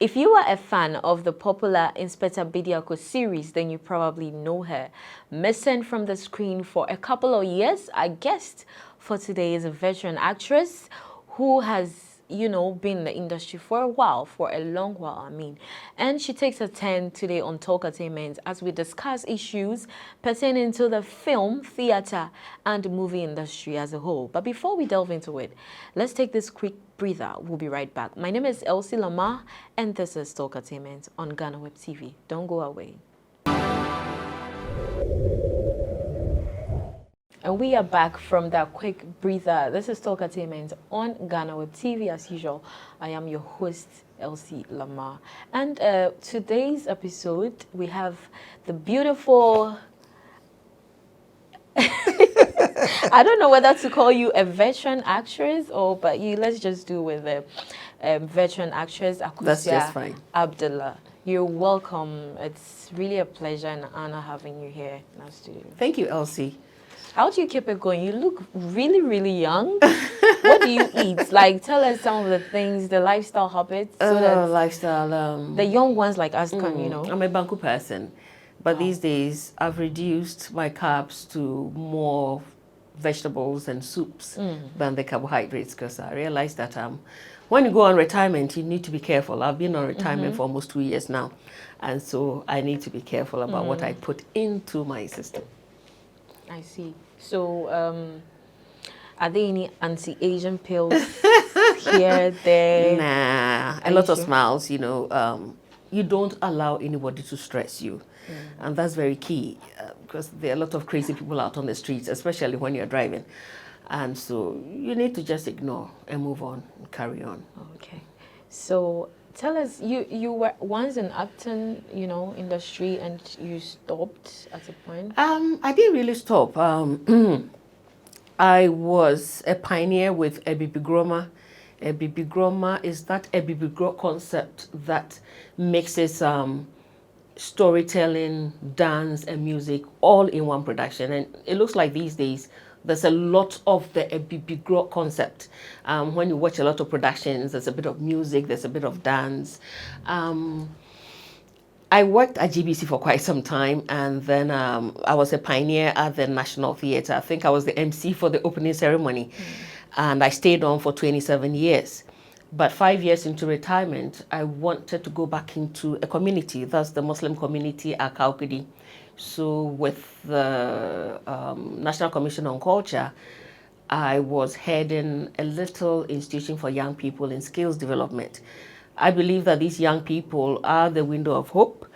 If you are a fan of the popular Inspector Bidiako series, then you probably know her. Missing from the screen for a couple of years, our guest for today is a veteran actress who has, you know, been in the industry for a while, for a long while, I mean. And she takes a turn today on Talkertainment as we discuss issues pertaining to the film, theater, and movie industry as a whole. But before we delve into it, let's take this quick breather. We'll be right back. My name is Lama, and this is Talkertainment on GhanaWeb TV. Don't go away. And we are back from that quick breather. This is Talkertainment on GhanaWeb TV. As usual, I am your host, Lama. And today's episode, we have the beautiful... I don't know whether to call you a veteran actress but let's just do with a veteran actress, Akosua Abdallah. You're welcome. It's really a pleasure and an honor having you here in our studio. Thank you, Elsie. How do you keep it going? You look really, really young. What do you eat? Like, tell us some of the things, the lifestyle habits. So that lifestyle. The young ones like us can, you know. I'm a Banku person. But these days, I've reduced my carbs to more vegetables and soups than the carbohydrates because I realized that when you go on retirement, you need to be careful. I've been on retirement for almost 2 years now. And so I need to be careful about what I put into my system. I see. So, are there any anti-Asian pills here, there? Nah, a lot of smiles, you know. You don't allow anybody to stress you. And that's very key because there are a lot of crazy people out on the streets, especially when you're driving. And so you need to just ignore and move on and carry on. Okay. So tell us, you were once in acting, you know, industry and you stopped at a point? I didn't really stop. I was a pioneer with Ebibigroma. Ebibigroma is that Ebibigro concept that mixes storytelling, dance, and music all in one production. And it looks like these days there's a lot of the Ebibigro concept. When you watch a lot of productions, there's a bit of music, there's a bit of dance. I worked at GBC for quite some time, and then I was a pioneer at the National Theatre. I think I was the MC for the opening ceremony, and I stayed on for 27 years. But 5 years into retirement, I wanted to go back into a community. That's the Muslim community at Kaukudi. So with the National Commission on Culture, I was heading a little institution for young people in skills development. I believe that these young people are the window of hope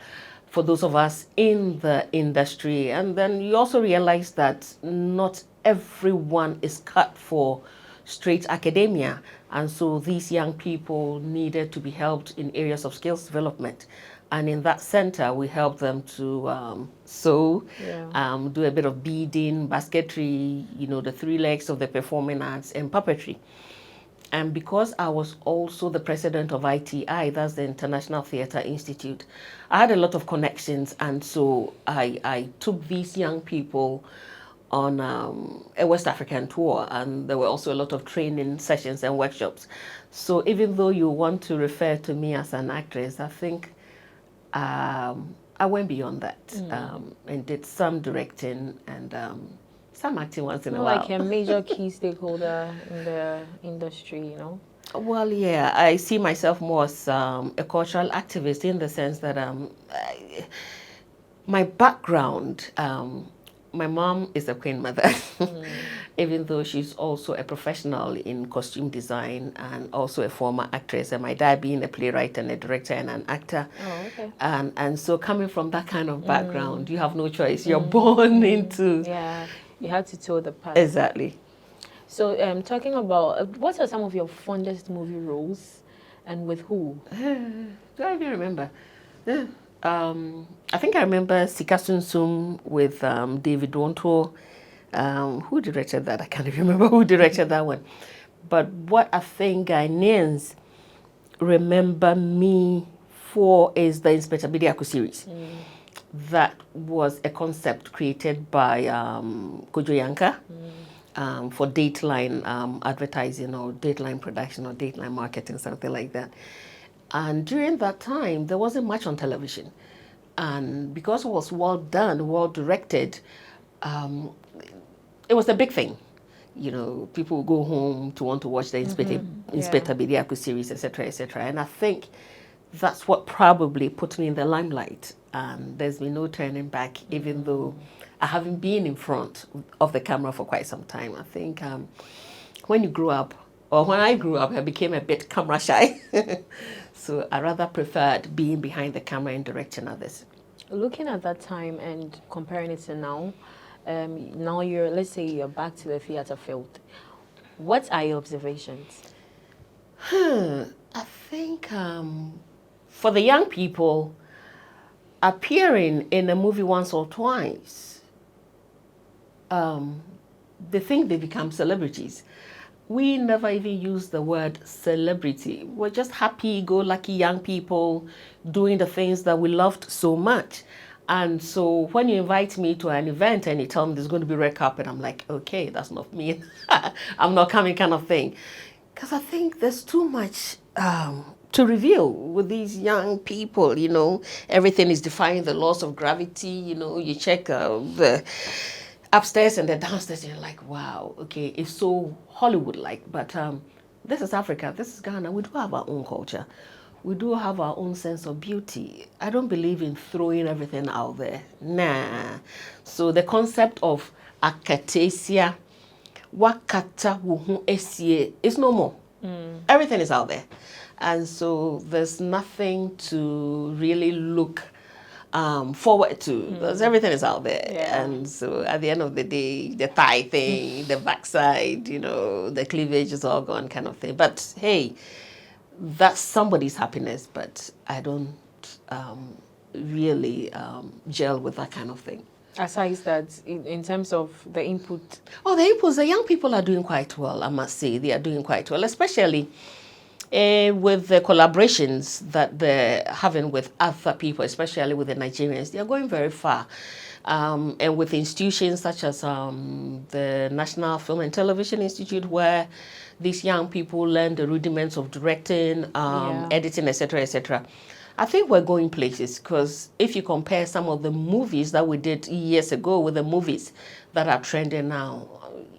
for those of us in the industry. And then you also realize that not everyone is cut for straight academia. And so these young people needed to be helped in areas of skills development. And in that center, we help them to sew, do a bit of beading, basketry, you know, the 3 legs of the performing arts, and puppetry. And because I was also the president of ITI, that's the International Theatre Institute, I had a lot of connections. And so I took these young people on a West African tour, and there were also a lot of training sessions and workshops. So even though you want to refer to me as an actress, I think I went beyond that and did some directing and some acting once in a while. Like a major key stakeholder in the industry, you know? Well, yeah, I see myself more as a cultural activist in the sense that my background, my mom is a queen mother, even though she's also a professional in costume design and also a former actress, and my dad being a playwright and a director and an actor. Oh, okay. And so coming from that kind of background, you have no choice. You're born into... Yeah, you had to toe the path. Exactly. So talking about, what are some of your fondest movie roles and with who? Do I even remember? I think I remember Sika Sunsum with David Wonto. Who directed that? I can't even remember who directed that one. But what I think Ghanaians remember me for is the Inspector Bidiako series. That was a concept created by Kojo Yanka for Dateline advertising or Dateline production or Dateline marketing, something like that. And during that time, there wasn't much on television. And because it was well done, well directed, um, it was a big thing. You know, people would go home to want to watch the Inspector Bediako series, etc., etc. And I think that's what probably put me in the limelight. And there's been no turning back, even though I haven't been in front of the camera for quite some time. I think when you grew up, or when I grew up, I became a bit camera shy. So I rather preferred being behind the camera and directing others. Looking at that time and comparing it to now, now let's say you're back to the theater field. What are your observations? I think for the young people, appearing in a movie once or twice, they think they become celebrities. We never even use the word celebrity. We're just happy-go-lucky young people doing the things that we loved so much. And so when you invite me to an event and you tell me there's going to be red carpet, I'm like, okay, that's not me. I'm not coming, kind of thing. Because I think there's too much to reveal with these young people, you know. Everything is defying the laws of gravity, you know. You check the upstairs and the downstairs, and you're like, wow, okay, it's so Hollywood-like. But this is Africa, this is Ghana. We do have our own culture. We do have our own sense of beauty. I don't believe in throwing everything out there. Nah. So the concept of akatesia, wakata wuhu esie, is no more. Everything is out there. And so there's nothing to really look forward to, because everything is out there. And so at the end of the day, the thigh thing, the backside, you know, the cleavage is all gone, kind of thing. But hey, that's somebody's happiness, but I don't really gel with that kind of thing. Aside that, in terms of the input? Oh, the inputs, the young people are doing quite well, I must say. They are doing quite well, especially with the collaborations that they're having with other people, especially with the Nigerians. They are going very far. And with institutions such as the National Film and Television Institute, where these young people learn the rudiments of directing, editing, etc., etc. I think we're going places, because if you compare some of the movies that we did years ago with the movies that are trending now,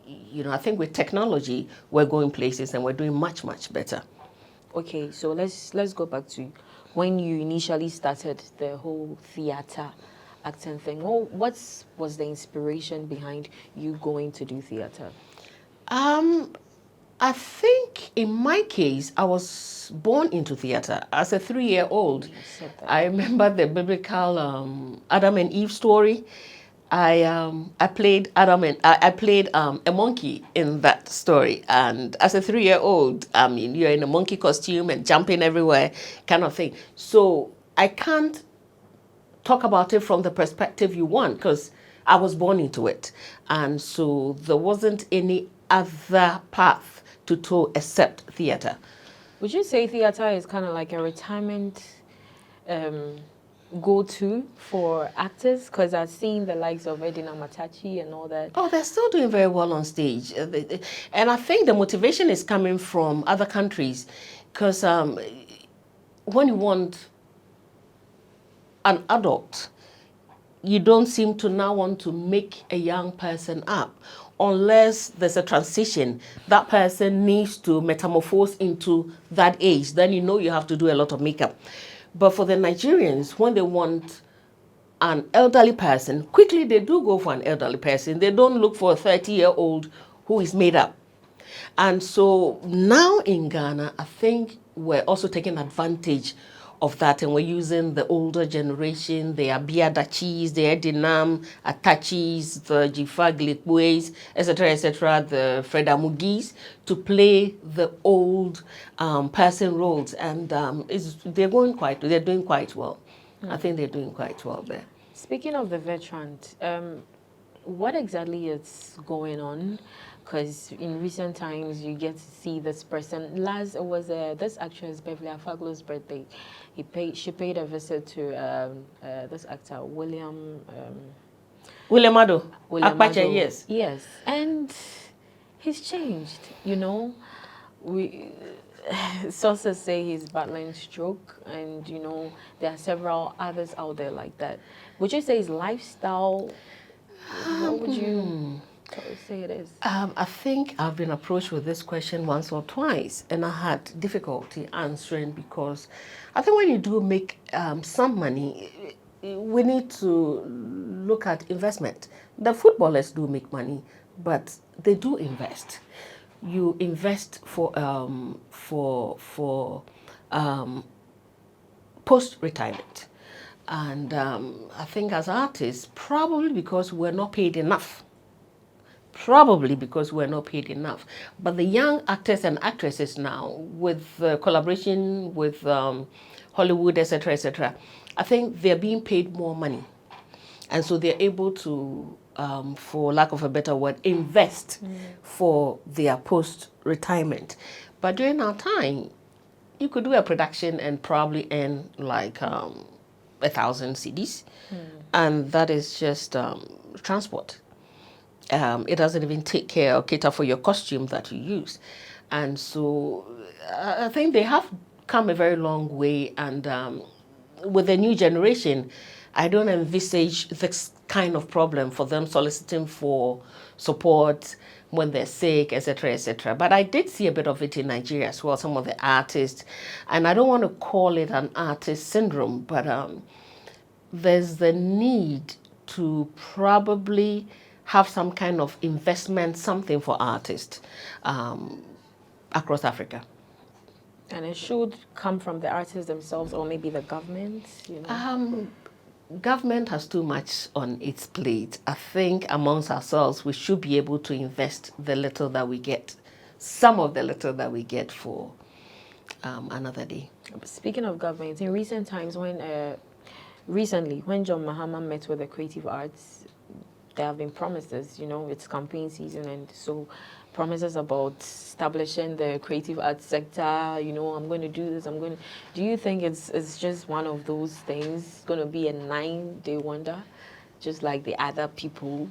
you know, I think with technology, we're going places and we're doing much, much better. Okay, so let's go back to when you initially started the whole theater acting thing. What was the inspiration behind you going to do theater? I think in my case, I was born into theater as a 3-year-old. I remember the biblical Adam and Eve story. I played a monkey in that story, and as a 3-year-old, I mean, you're in a monkey costume and jumping everywhere, kind of thing. So I can't talk about it from the perspective you want, because I was born into it, and so there wasn't any other path to toe except theater. Would you say theater is kind of like a retirement go-to for actors? Because I've seen the likes of Edina Matachi and all that. Oh, they're still doing very well on stage. And I think the motivation is coming from other countries, because when you want an adult, you don't seem to now want to make a young person up. Unless there's a transition, that person needs to metamorphose into that age. Then you know you have to do a lot of makeup. But for the Nigerians, when they want an elderly person, quickly they do go for an elderly person. They don't look for a 30-year-old who is made up. And so now in Ghana, I think we're also taking advantage of that, and we're using the older generation, the Abiadachis, the Edinam, Atachis, the Jifaglikbues, etc., the Fred Amugis, to play the old person roles, and they're doing quite well. I think they're doing quite well there. Speaking of the veterans, what exactly is going on? Because in recent times you get to see this person. Last was this actress Beverly Afaglo's birthday. She paid a visit to this actor William Ado. Yes, and he's changed. You know, sources say he's battling stroke, and there are several others out there like that. Would you say his lifestyle? What would you say it is? I think I've been approached with this question once or twice, and I had difficulty answering because I think when you do make some money, we need to look at investment. The footballers do make money, but they do invest. You invest for post-retirement. And I think as artists, probably because we're not paid enough. Probably because we're not paid enough. But the young actors and actresses now, with collaboration with Hollywood, etc., I think they're being paid more money. And so they're able to, for lack of a better word, invest for their post-retirement. But during our time, you could do a production and probably earn like 1,000 cedis, and that is just transport. It doesn't even take care or cater for your costume that you use. And so I think they have come a very long way, and with the new generation, I don't envisage this kind of problem for them soliciting for support when they're sick, etc., etc. But I did see a bit of it in Nigeria as well, some of the artists, and I don't want to call it an artist syndrome, but there's the need to probably have some kind of investment, something for artists across Africa. And it should come from the artists themselves, or maybe the government, Government has too much on its plate. I think amongst ourselves, we should be able to invest the little that we get, some of the little that we get for another day. Speaking of government, in recent times, recently, when John Mahama met with the creative arts, there have been promises, it's campaign season, and so promises about establishing the creative arts sector, I'm going to do this, do you think it's just one of those things, going to be a 9-day wonder, just like the other people?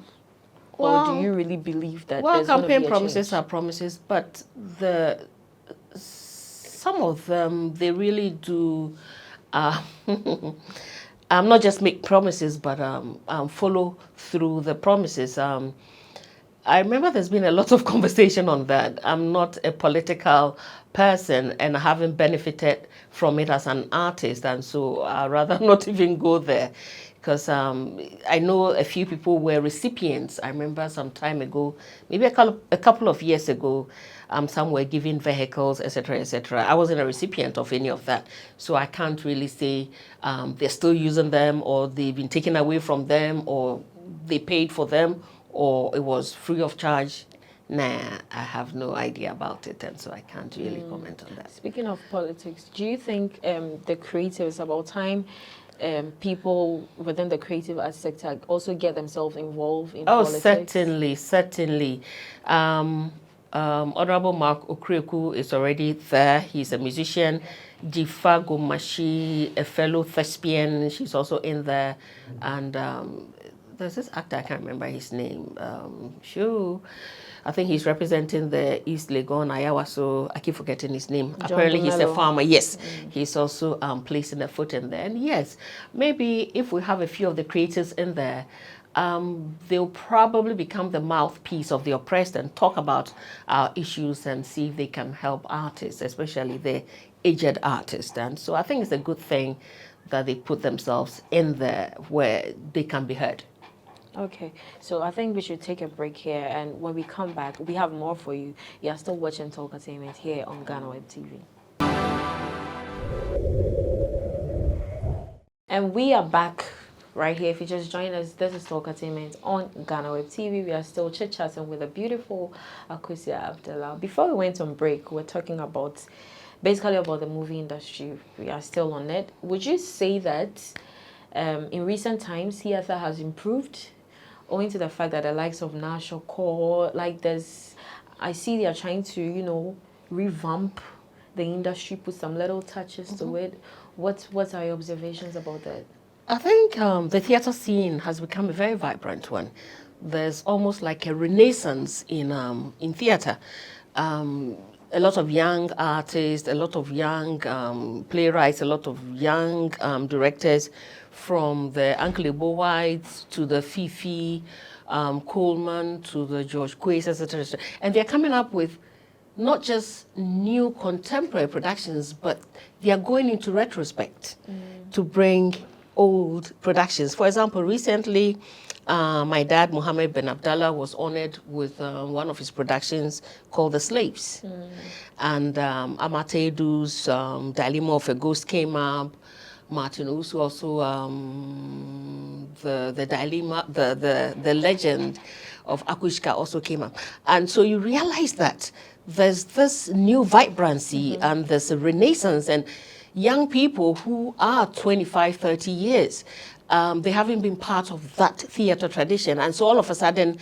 Or do you really believe that there's going to be a campaign promises change? are promises, but some of them, they really do not just make promises, but follow through the promises. I remember there's been a lot of conversation on that. I'm not a political person, and I haven't benefited from it as an artist, and so I'd rather not even go there, because I know a few people were recipients. I remember some time ago, maybe a couple of years ago, some were given vehicles, etc., etc. I wasn't a recipient of any of that, so I can't really say they're still using them, or they've been taken away from them, or they paid for them, or it was free of charge. Nah, I have no idea about it, and so I can't really comment on that. Speaking of politics, do you think the creatives, about time people within the creative arts sector also get themselves involved in politics? Certainly, certainly. Honorable Mark Okreku is already there. He's a musician. Jifa Gomashi, a fellow thespian, she's also in there. And there's this actor, I can't remember his name. I think he's representing the East Legon, Ayawa, so I keep forgetting his name. John Apparently he's a Bonello. farmer. Yes, he's also placing a foot in there. And yes, maybe if we have a few of the creators in there, they'll probably become the mouthpiece of the oppressed and talk about our issues and see if they can help artists, especially the aged artists. And so I think it's a good thing that they put themselves in there where they can be heard. Okay, so I think we should take a break here, and when we come back, we have more for you. You are still watching Talkertainment here on GhanaWeb TV. And we are back right here. If you just joined us, this is Talkertainment on GhanaWeb TV. We are still chit-chatting with the beautiful Akosua Abdallah. Before we went on break, we're talking about, basically about the movie industry. We are still on it. Would you say that in recent times, theater has improved, owing to the fact that the likes of National Core, like this, I see they are trying to, revamp the industry, put some little touches to it. What are your observations about that? I think the theatre scene has become a very vibrant one. There's almost like a renaissance in theatre. a lot of young artists, a lot of young playwrights, a lot of young directors, from the Uncle Ebo Whites to the Fifi Coleman to the George Quays, etc. And they're coming up with not just new contemporary productions, but they are going into retrospect to bring old productions. For example, recently, my dad, Mohammed bin Abdallah, was honored with one of his productions called The Slaves. And Amatedu's Dilemma of a Ghost came up. Martin Usu also, the dilemma, the legend of Akushka also came up. And so you realize that there's this new vibrancy and there's a renaissance, and young people who are 25, 30 years, they haven't been part of that theater tradition. And so all of a sudden,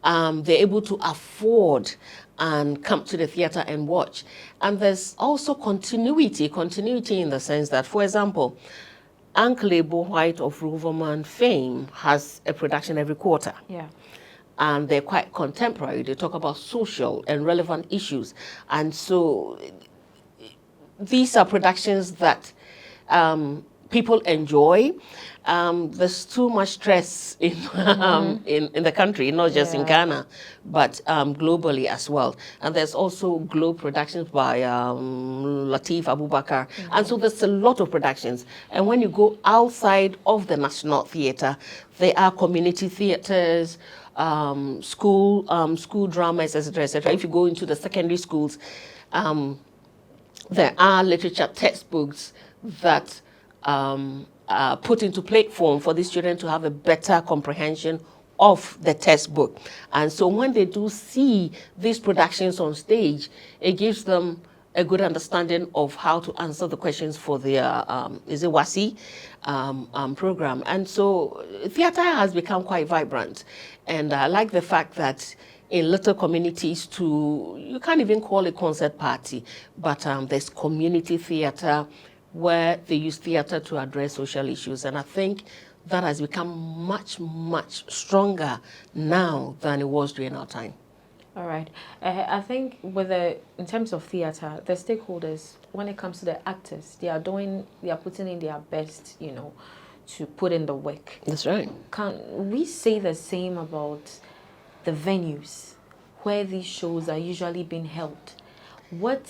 they're able to afford and come to the theater and watch. And there's also continuity in the sense that, for example, Uncle Ebo White of Roverman fame has a production every quarter. Yeah. And they're quite contemporary. They talk about social and relevant issues. And so these are productions that people enjoy. There's too much stress in in the country, not just in Ghana, but globally as well. And there's also Globe Productions by Latif Abubakar. And so there's a lot of productions. And when you go outside of the National Theatre, there are community theatres, school dramas, etc., etc. If you go into the secondary schools, there are literature textbooks that put into platform for these children to have a better comprehension of the textbook. And so when they do see these productions on stage, it gives them a good understanding of how to answer the questions for their WASI program. And so theater has become quite vibrant. And I like the fact that in little communities too, you can't even call it concert party, but there's community theater where they use theater to address social issues. And I think that has become much, much stronger now than it was during our time. All right. I think in terms of theater, the stakeholders, when it comes to the actors, they are putting in their best, to put in the work. That's right. Can we say the same about the venues where these shows are usually being held? What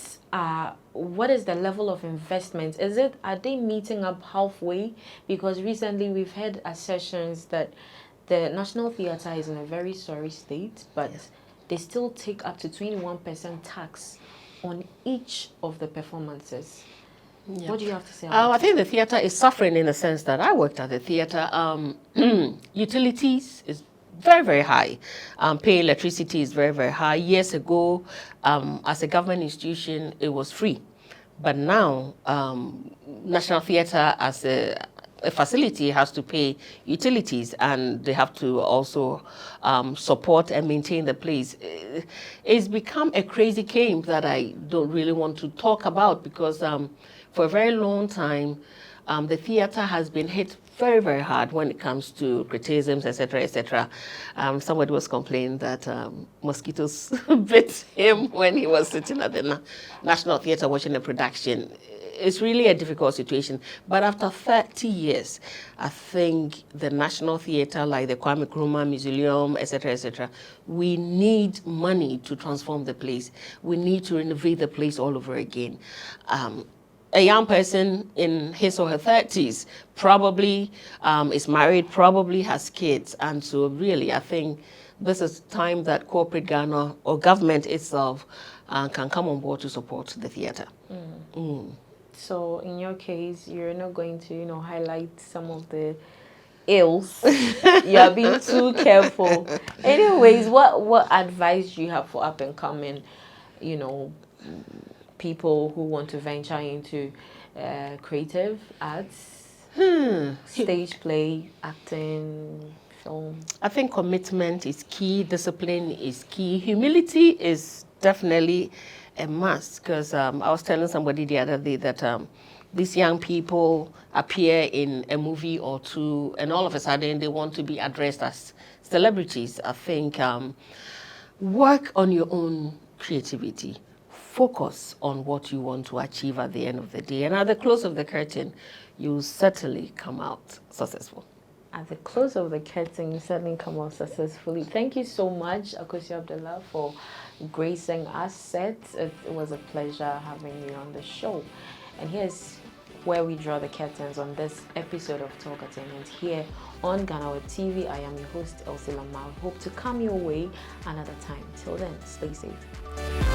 is the level of investment? Are they meeting up halfway? Because recently we've had assertions that the National Theatre is in a very sorry state, but they still take up to 21% tax on each of the performances. Yeah. What do you have to say about I think the theatre is suffering in the sense that I worked at the theatre. Utilities is very, very high. Pay electricity is very, very high. Years ago, as a government institution, it was free. But now, National Theatre as a facility has to pay utilities, and they have to also support and maintain the place. It's become a crazy game that I don't really want to talk about, because for a very long time, the theatre has been hit very, very hard when it comes to criticisms, etc., etc. Somebody was complaining that mosquitoes bit him when he was sitting at the National Theatre watching a production. It's really a difficult situation. But after 30 years, I think the National Theatre, like the Kwame Nkrumah Museum, etc., we need money to transform the place. We need to renovate the place all over again. A young person in his or her 30s probably is married, probably has kids. And so really, I think this is time that corporate Ghana or government itself can come on board to support the theatre. So in your case, you're not going to, highlight some of the ills. You're being too careful. Anyways, what advice do you have for up and coming, people who want to venture into creative arts, stage play, acting, film? I think commitment is key, discipline is key, humility is definitely a must, because I was telling somebody the other day that these young people appear in a movie or two and all of a sudden they want to be addressed as celebrities. I think work on your own creativity. focus on what you want to achieve at the end of the day. And at the close of the curtain, you'll certainly come out successful. At the close of the curtain, you certainly come out successfully. Thank you so much, Akosua Abdallah, for gracing our set. It was a pleasure having you on the show. And here's where we draw the curtains on this episode of Talkertainment here on GhanaWeb TV. I am your host, Lama. Hope to come your way another time. Till then, stay safe.